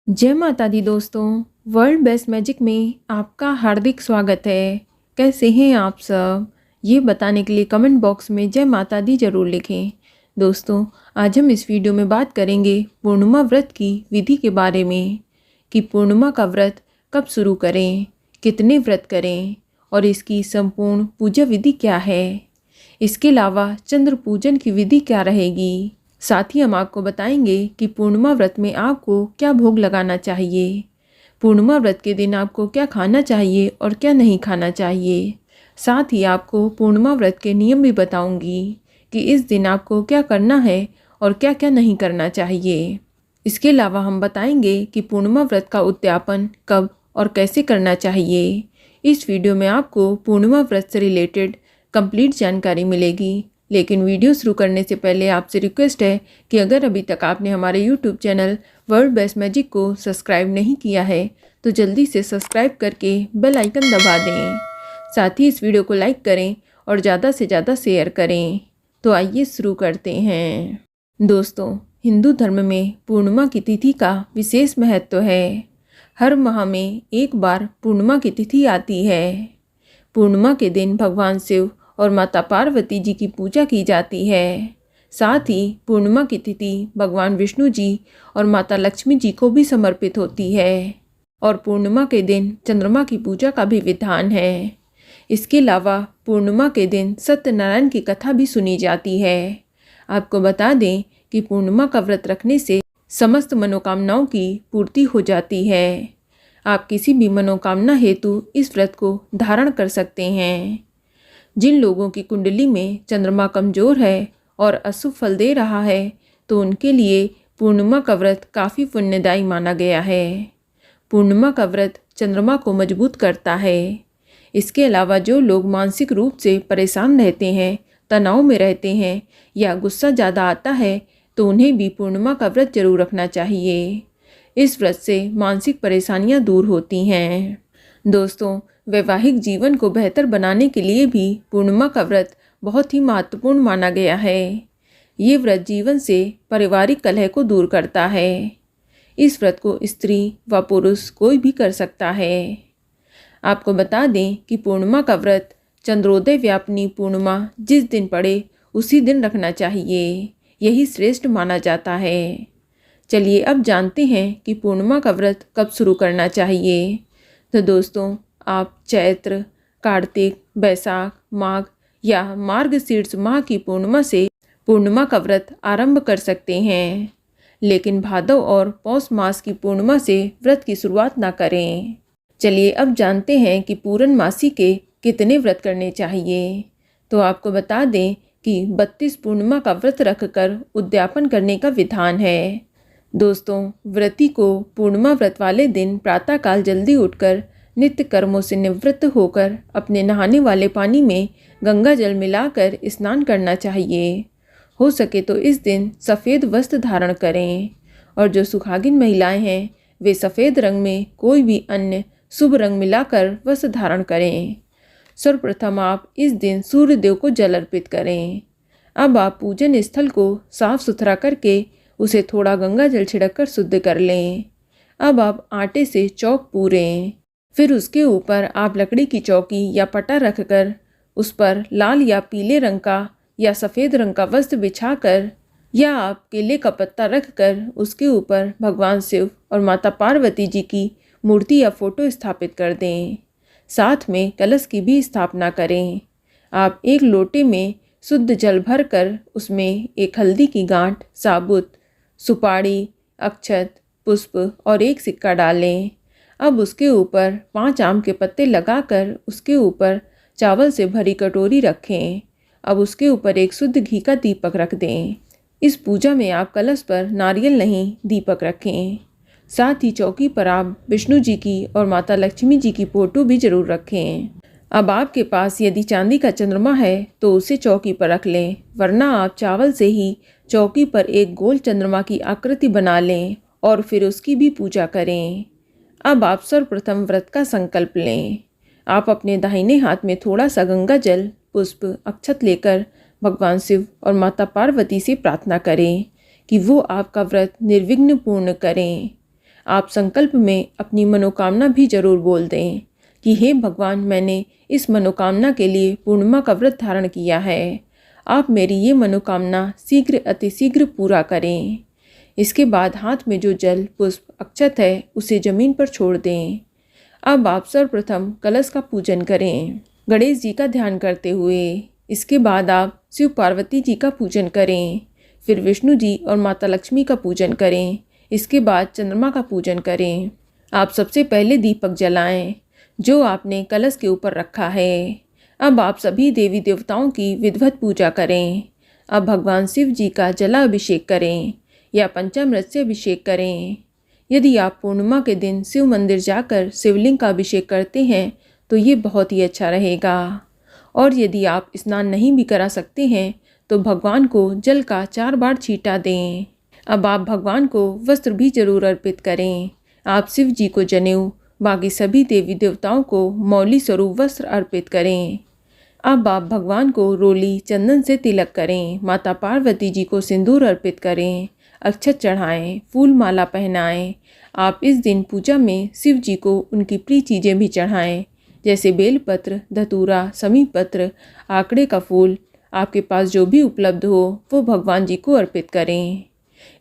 जय माता दी दोस्तों। वर्ल्ड बेस्ट मैजिक में आपका हार्दिक स्वागत है। कैसे हैं आप सब? ये बताने के लिए कमेंट बॉक्स में जय माता दी ज़रूर लिखें। दोस्तों, आज हम इस वीडियो में बात करेंगे पूर्णिमा व्रत की विधि के बारे में कि पूर्णिमा का व्रत कब शुरू करें, कितने व्रत करें और इसकी संपूर्ण पूजा विधि क्या है। इसके अलावा चंद्र पूजन की विधि क्या रहेगी। साथ ही हम आपको बताएंगे कि पूर्णिमा व्रत में आपको क्या भोग लगाना चाहिए, पूर्णिमा व्रत के दिन आपको क्या खाना चाहिए और क्या नहीं खाना चाहिए। साथ ही आपको पूर्णिमा व्रत के नियम भी बताऊंगी कि इस दिन आपको क्या करना है और क्या क्या नहीं करना चाहिए। इसके अलावा हम बताएंगे कि पूर्णिमा व्रत का उद्यापन कब और कैसे करना चाहिए। इस वीडियो में आपको पूर्णिमा व्रत से रिलेटेड कंप्लीट जानकारी मिलेगी। लेकिन वीडियो शुरू करने से पहले आपसे रिक्वेस्ट है कि अगर अभी तक आपने हमारे YouTube channel world best magic को सब्सक्राइब नहीं किया है तो जल्दी से सब्सक्राइब करके बेल आइकन दबा दें। साथ ही इस वीडियो को लाइक करें और ज़्यादा से ज़्यादा शेयर करें। तो आइए शुरू करते हैं। दोस्तों, हिंदू धर्म में पूर्णिमा की तिथि का विशेष महत्व है। हर माह में एक बार पूर्णिमा की तिथि आती है। पूर्णिमा के दिन भगवान शिव और माता पार्वती जी की पूजा की जाती है। साथ ही पूर्णिमा की तिथि भगवान विष्णु जी और माता लक्ष्मी जी को भी समर्पित होती है और पूर्णिमा के दिन चंद्रमा की पूजा का भी विधान है। इसके अलावा पूर्णिमा के दिन सत्यनारायण की कथा भी सुनी जाती है। आपको बता दें कि पूर्णिमा का व्रत रखने से समस्त मनोकामनाओं की पूर्ति हो जाती है। आप किसी भी मनोकामना हेतु इस व्रत को धारण कर सकते हैं। जिन लोगों की कुंडली में चंद्रमा कमज़ोर है और अशुभ फल दे रहा है तो उनके लिए पूर्णिमा का व्रत काफ़ी पुण्यदायी माना गया है। पूर्णिमा का व्रत चंद्रमा को मजबूत करता है। इसके अलावा जो लोग मानसिक रूप से परेशान रहते हैं, तनाव में रहते हैं या गुस्सा ज़्यादा आता है तो उन्हें भी पूर्णिमा का व्रत जरूर रखना चाहिए। इस व्रत से मानसिक परेशानियां दूर होती हैं। दोस्तों, वैवाहिक जीवन को बेहतर बनाने के लिए भी पूर्णिमा का व्रत बहुत ही महत्वपूर्ण माना गया है। ये व्रत जीवन से पारिवारिक कलह को दूर करता है। इस व्रत को स्त्री व पुरुष कोई भी कर सकता है। आपको बता दें कि पूर्णिमा का व्रत चंद्रोदय व्यापिनी पूर्णिमा जिस दिन पड़े उसी दिन रखना चाहिए। यही श्रेष्ठ माना जाता है। चलिए अब जानते हैं कि पूर्णिमा का व्रत कब शुरू करना चाहिए। तो दोस्तों, आप चैत्र, कार्तिक, बैसाख, माघ या मार्गशीर्ष माह की पूर्णिमा से पूर्णिमा का व्रत आरंभ कर सकते हैं, लेकिन भादव और पौष मास की पूर्णिमा से व्रत की शुरुआत ना करें। चलिए अब जानते हैं कि पूर्णमासी के कितने व्रत करने चाहिए। तो आपको बता दें कि 32 पूर्णिमा का व्रत रखकर उद्यापन करने का विधान है। दोस्तों, व्रती को पूर्णिमा व्रत वाले दिन प्रातःकाल जल्दी उठकर नित्य कर्मों से निवृत्त होकर अपने नहाने वाले पानी में गंगा जल मिलाकर स्नान करना चाहिए। हो सके तो इस दिन सफ़ेद वस्त्र धारण करें और जो सुहागिन महिलाएं हैं वे सफ़ेद रंग में कोई भी अन्य शुभ रंग मिलाकर वस्त्र धारण करें। सर्वप्रथम आप इस दिन सूर्य देव को जल अर्पित करें। अब आप पूजन स्थल को साफ सुथरा करके उसे थोड़ा गंगा जल छिड़ककर शुद्ध कर लें। अब आप आटे से चौक पूरें। फिर उसके ऊपर आप लकड़ी की चौकी या पटा रखकर उस पर लाल या पीले रंग का या सफ़ेद रंग का वस्त्र बिछाकर या आप केले का पत्ता रखकर उसके ऊपर भगवान शिव और माता पार्वती जी की मूर्ति या फोटो स्थापित कर दें। साथ में कलश की भी स्थापना करें। आप एक लोटे में शुद्ध जल भरकर उसमें एक हल्दी की गांठ, साबुत सुपारी, अक्षत, पुष्प और एक सिक्का डालें। अब उसके ऊपर 5 आम के पत्ते लगाकर उसके ऊपर चावल से भरी कटोरी रखें। अब उसके ऊपर एक शुद्ध घी का दीपक रख दें। इस पूजा में आप कलश पर नारियल नहीं दीपक रखें। साथ ही चौकी पर आप विष्णु जी की और माता लक्ष्मी जी की फोटो भी जरूर रखें। अब आपके पास यदि चांदी का चंद्रमा है तो उसे चौकी पर रख लें, वरना आप चावल से ही चौकी पर एक गोल चंद्रमा की आकृति बना लें और फिर उसकी भी पूजा करें। अब आप सर्वप्रथम व्रत का संकल्प लें। आप अपने दाहिने हाथ में थोड़ा सा गंगा जल, पुष्प, अक्षत लेकर भगवान शिव और माता पार्वती से प्रार्थना करें कि वो आपका व्रत निर्विघ्न पूर्ण करें। आप संकल्प में अपनी मनोकामना भी जरूर बोल दें कि हे भगवान, मैंने इस मनोकामना के लिए पूर्णिमा का व्रत धारण किया है। आप मेरी ये मनोकामना शीघ्र अतिशीघ्र पूरा करें। इसके बाद हाथ में जो जल, पुष्प, अक्षत है उसे जमीन पर छोड़ दें। अब आप सर्वप्रथम कलश का पूजन करें, गणेश जी का ध्यान करते हुए। इसके बाद आप शिव पार्वती जी का पूजन करें, फिर विष्णु जी और माता लक्ष्मी का पूजन करें। इसके बाद चंद्रमा का पूजन करें। आप सबसे पहले दीपक जलाएं जो आपने कलश के ऊपर रखा है। अब आप सभी देवी देवताओं की विधिवत पूजा करें। अब भगवान शिव जी का जलाभिषेक करें या पंचामृत से अभिषेक करें। यदि आप पूर्णिमा के दिन शिव मंदिर जाकर शिवलिंग का अभिषेक करते हैं तो ये बहुत ही अच्छा रहेगा। और यदि आप स्नान नहीं भी करा सकते हैं तो भगवान को जल का 4 बार छींटा दें। अब आप भगवान को वस्त्र भी जरूर अर्पित करें। आप शिव जी को जनेऊ, बाकी सभी देवी देवताओं को मौली स्वरूप वस्त्र अर्पित करें। अब आप भगवान को रोली चंदन से तिलक करें। माता पार्वती जी को सिंदूर अर्पित करें, अक्षत चढ़ाएं, फूल माला पहनाएं। आप इस दिन पूजा में शिव जी को उनकी प्रिय चीज़ें भी चढ़ाएं, जैसे बेलपत्र, धतूरा, समी पत्र, आकड़े का फूल। आपके पास जो भी उपलब्ध हो वो भगवान जी को अर्पित करें।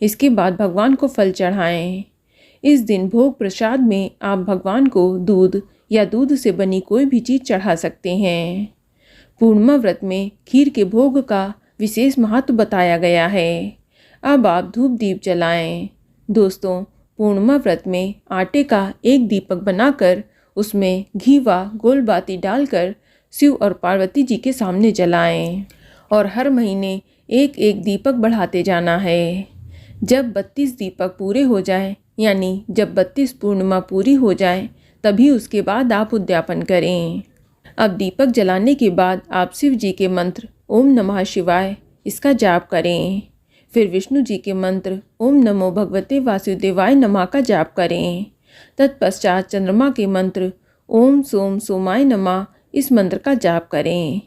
इसके बाद भगवान को फल चढ़ाएं। इस दिन भोग प्रसाद में आप भगवान को दूध या दूध से बनी कोई भी चीज़ चढ़ा सकते हैं। पूर्णिमा व्रत में खीर के भोग का विशेष महत्व बताया गया है। अब आप धूप दीप जलाएं। दोस्तों, पूर्णिमा व्रत में आटे का एक दीपक बनाकर उसमें घी व गोल बाती डालकर शिव और पार्वती जी के सामने जलाएं और हर महीने एक एक दीपक बढ़ाते जाना है। जब 32 दीपक पूरे हो जाएं, यानी जब 32 पूर्णिमा पूरी हो जाए, तभी उसके बाद आप उद्यापन करें। अब दीपक जलाने के बाद आप शिव जी के मंत्र ओम नमः शिवाय इसका जाप करें। फिर विष्णु जी के मंत्र ओम नमो भगवते वासुदेवाय नमः का जाप करें। तत्पश्चात चंद्रमा के मंत्र ओम सोम सोमाय नमः इस मंत्र का जाप करें।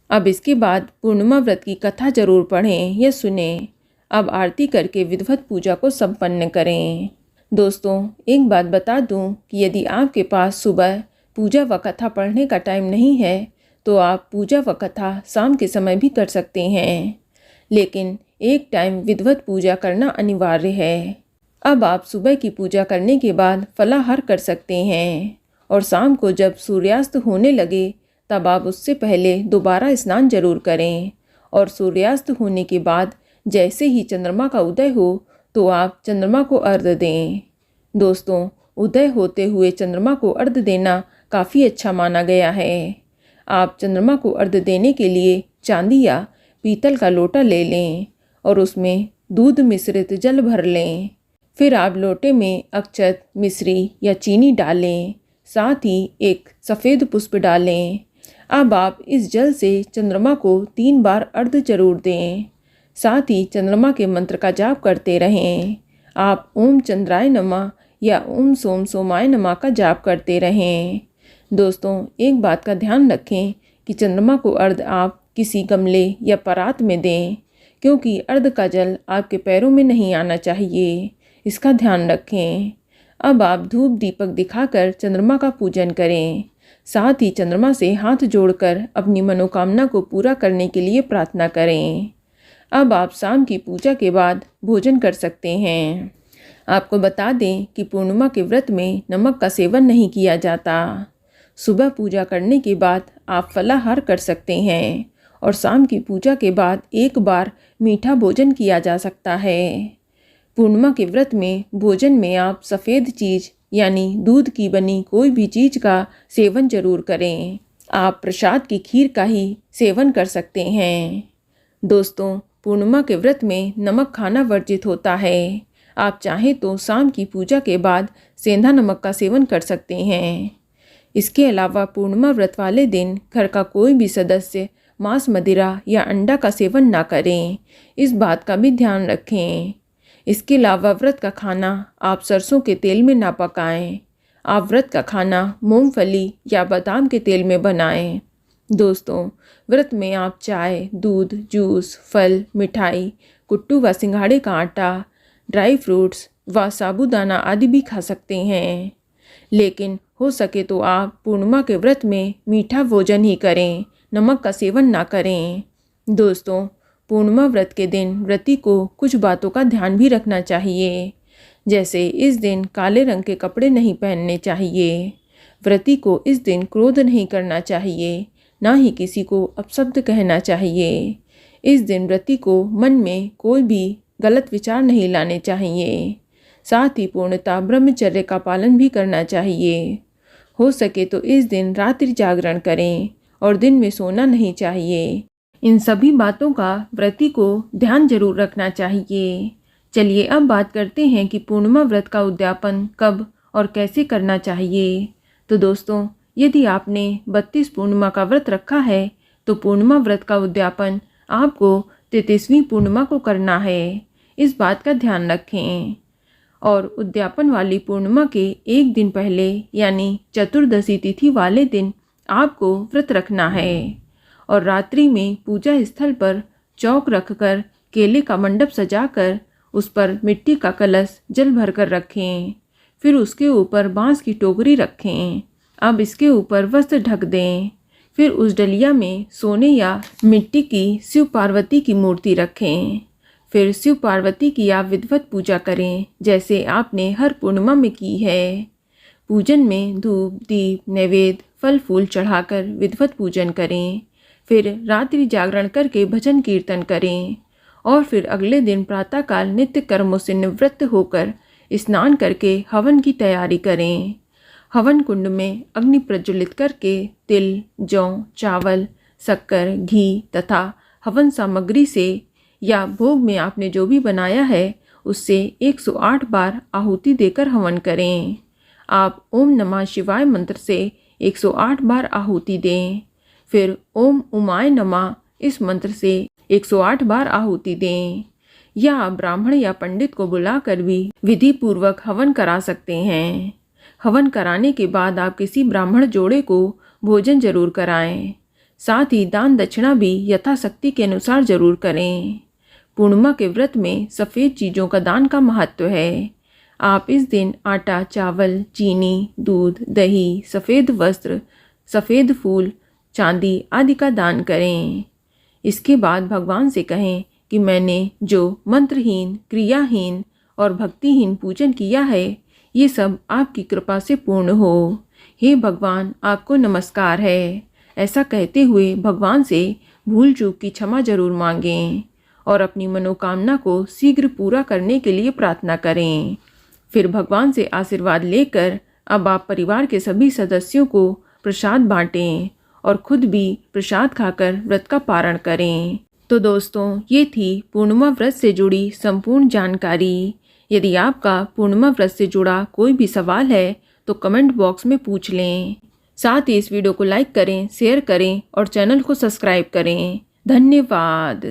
अब इसके बाद पूर्णिमा व्रत की कथा जरूर पढ़ें या सुनें। अब आरती करके विधिवत पूजा को संपन्न करें। दोस्तों, एक बात बता दूं कि यदि आपके पास सुबह पूजा व कथा पढ़ने का टाइम नहीं है तो आप पूजा व कथा शाम के समय भी कर सकते हैं, लेकिन एक टाइम विधिवत पूजा करना अनिवार्य है। अब आप सुबह की पूजा करने के बाद फलाहार कर सकते हैं और शाम को जब सूर्यास्त होने लगे तब आप उससे पहले दोबारा स्नान जरूर करें और सूर्यास्त होने के बाद जैसे ही चंद्रमा का उदय हो तो आप चंद्रमा को अर्घ्य दें। दोस्तों, उदय होते हुए चंद्रमा को अर्घ्य देना काफ़ी अच्छा माना गया है। आप चंद्रमा को अर्घ्य देने के लिए चांदी या पीतल का लोटा ले लें और उसमें दूध मिश्रित जल भर लें। फिर आप लोटे में अक्षत, मिश्री या चीनी डालें, साथ ही एक सफ़ेद पुष्प डालें। अब आप इस जल से चंद्रमा को 3 बार अर्घ्य जरूर दें। साथ ही चंद्रमा के मंत्र का जाप करते रहें। आप ओम चंद्राय नमः या ओम सोम सोमाय नमः का जाप करते रहें। दोस्तों, एक बात का ध्यान रखें कि चंद्रमा को अर्घ्य आप किसी गमले या परात में दें, क्योंकि अर्घ्य का जल आपके पैरों में नहीं आना चाहिए। इसका ध्यान रखें। अब आप धूप दीपक दिखाकर चंद्रमा का पूजन करें। साथ ही चंद्रमा से हाथ जोड़कर अपनी मनोकामना को पूरा करने के लिए प्रार्थना करें। अब आप शाम की पूजा के बाद भोजन कर सकते हैं। आपको बता दें कि पूर्णिमा के व्रत में नमक का सेवन नहीं किया जाता। सुबह पूजा करने के बाद आप फलाहार कर सकते हैं और शाम की पूजा के बाद एक बार मीठा भोजन किया जा सकता है। पूर्णिमा के व्रत में भोजन में आप सफ़ेद चीज़ यानी दूध की बनी कोई भी चीज़ का सेवन जरूर करें। आप प्रसाद की खीर का ही सेवन कर सकते हैं। दोस्तों, पूर्णिमा के व्रत में नमक खाना वर्जित होता है। आप चाहें तो शाम की पूजा के बाद सेंधा नमक का सेवन कर सकते हैं। इसके अलावा पूर्णिमा व्रत वाले दिन घर का कोई भी सदस्य मांस, मदिरा या अंडा का सेवन ना करें। इस बात का भी ध्यान रखें। इसके अलावा व्रत का खाना आप सरसों के तेल में ना पकाएं। आप व्रत का खाना मूंगफली या बादाम के तेल में बनाएं। दोस्तों, व्रत में आप चाय, दूध, जूस, फल, मिठाई, कुट्टू व सिंघाड़े का आटा, ड्राई फ्रूट्स व साबूदाना आदि भी खा सकते हैं। लेकिन हो सके तो आप पूर्णिमा के व्रत में मीठा भोजन ही करें, नमक का सेवन ना करें। दोस्तों, पूर्णिमा व्रत के दिन व्रती को कुछ बातों का ध्यान भी रखना चाहिए। जैसे इस दिन काले रंग के कपड़े नहीं पहनने चाहिए। व्रती को इस दिन क्रोध नहीं करना चाहिए, ना ही किसी को अपशब्द कहना चाहिए। इस दिन व्रती को मन में कोई भी गलत विचार नहीं लाने चाहिए। साथ ही पूर्णतः ब्रह्मचर्य का पालन भी करना चाहिए। हो सके तो इस दिन रात्रि जागरण करें और दिन में सोना नहीं चाहिए। इन सभी बातों का व्रती को ध्यान जरूर रखना चाहिए। चलिए अब बात करते हैं कि पूर्णिमा व्रत का उद्यापन कब और कैसे करना चाहिए। तो दोस्तों, यदि आपने 32 पूर्णिमा का व्रत रखा है तो पूर्णिमा व्रत का उद्यापन आपको 33वीं पूर्णिमा को करना है। इस बात का ध्यान रखें। और उद्यापन वाली पूर्णिमा के एक दिन पहले यानी चतुर्दशी तिथि वाले दिन आपको व्रत रखना है। और रात्रि में पूजा स्थल पर चौक रखकर केले का मंडप सजाकर उस पर मिट्टी का कलश जल भरकर रखें। फिर उसके ऊपर बांस की टोकरी रखें। अब इसके ऊपर वस्त्र ढक दें। फिर उस डलिया में सोने या मिट्टी की शिव पार्वती की मूर्ति रखें। फिर शिव पार्वती की आप विधिवत पूजा करें जैसे आपने हर पूर्णिमा में की है। पूजन में धूप, दीप, नैवेद्य, फल फूल चढ़ाकर विधिवत पूजन करें। फिर रात्रि जागरण करके भजन कीर्तन करें और फिर अगले दिन प्रातःकाल नित्य कर्मों से निवृत्त होकर स्नान करके हवन की तैयारी करें। हवन कुंड में अग्नि प्रज्वलित करके तिल, जौ, चावल, शक्कर, घी तथा हवन सामग्री से या भोग में आपने जो भी बनाया है उससे 108 बार आहुति देकर हवन करें। आप ओम नमः शिवाय मंत्र से 108 बार आहुति दें। फिर ओम उमाय नमः इस मंत्र से 108 बार आहुति दें। या आप ब्राह्मण या पंडित को बुलाकर भी विधि पूर्वक हवन करा सकते हैं। हवन कराने के बाद आप किसी ब्राह्मण जोड़े को भोजन जरूर कराएं। साथ ही दान दक्षिणा भी यथाशक्ति के अनुसार जरूर करें। पूर्णिमा के व्रत में सफ़ेद चीज़ों का दान का महत्व है। आप इस दिन आटा, चावल, चीनी, दूध, दही, सफ़ेद वस्त्र, सफ़ेद फूल, चांदी आदि का दान करें। इसके बाद भगवान से कहें कि मैंने जो मंत्रहीन, क्रियाहीन और भक्तिहीन पूजन किया है ये सब आपकी कृपा से पूर्ण हो। हे भगवान, आपको नमस्कार है। ऐसा कहते हुए भगवान से भूल चूक की क्षमा जरूर मांगें और अपनी मनोकामना को शीघ्र पूरा करने के लिए प्रार्थना करें। फिर भगवान से आशीर्वाद लेकर अब आप परिवार के सभी सदस्यों को प्रसाद बांटें और खुद भी प्रसाद खाकर व्रत का पारण करें। तो दोस्तों, ये थी पूर्णिमा व्रत से जुड़ी संपूर्ण जानकारी। यदि आपका पूर्णिमा व्रत से जुड़ा कोई भी सवाल है तो कमेंट बॉक्स में पूछ लें। साथ ही इस वीडियो को लाइक करें, शेयर करें और चैनल को सब्सक्राइब करें। धन्यवाद।